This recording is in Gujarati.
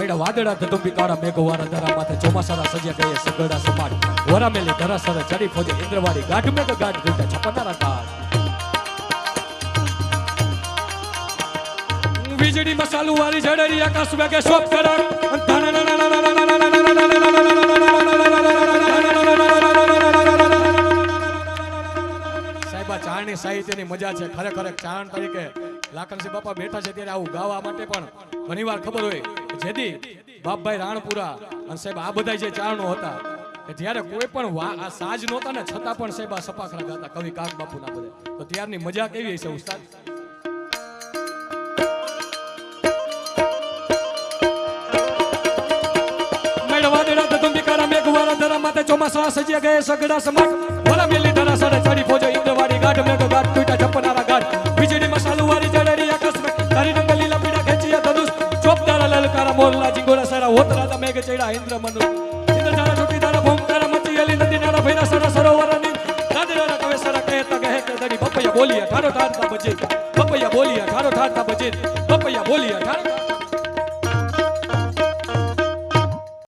મેડા વાદળા ધતુંબી કાળા મેઘવાળા ધરા માથે ચોમાસાના સજ્યા ગયે સગડા સમાડ વરામેલી ધરા સર ચડી ફોજે ઇન્દ્રવાડી ગાઢ મેઘ ગાઢ ગુંજા છપનારા કાળ વીજળી મસાલુ વાળી જડરી આકાશ વેગે શોપ કરણ સાહેબા ચારણી સાહિત્યની મજા છે ખરેખર ચારણ તરીકે લાખનસિંહ બાપા બેઠા છે ત્યારે આવું ગાવા માટે પણ ઘણીવાર ખબર હોય જેથી બાપભાઈ રાણપુરા અને સાહેબ આ બધા જે ચારણો હતા જ્યારે કોઈ પણ આ સાજ નહોતા ને છતાં પણ સાહેબ આ સપાખરા ગાતા કવિ કાક બાપુના બધા તો ત્યારની મજા કેવી છે ઉસ્તાદ ચોમાસા સજ્યા ગયે સગડા સમાટ વરા મેલી ધરા સડે ચડી ફોજો ઇન્દ્રવાડી ગાઢ મેઘ ગાઢ ટૂટા છપનારા ગાઢ વીજળી મસાલુ વાળી જડરી આકાશ મે તારી રંગ લીલા પીડા ખેંચિયા ધનુષ ચોપદારા લલકારા મોરલા જીંગોરા સારા હોતરા મેઘ ચડ્યા ઇન્દ્ર મનુ ઇન્દ્ર જારા છૂટી તારા ભૂમ તારા મચી એલી નદી નારા ભૈરા સડા સરોવરની દાદરા કવે સરા કહેતા કહે કે દડી બપૈયા બોલિયા ઠારો ઠારતા બજે બપૈયા બોલિયા ઠારો ઠારતા બજે બપૈયા બોલિયા ઠારો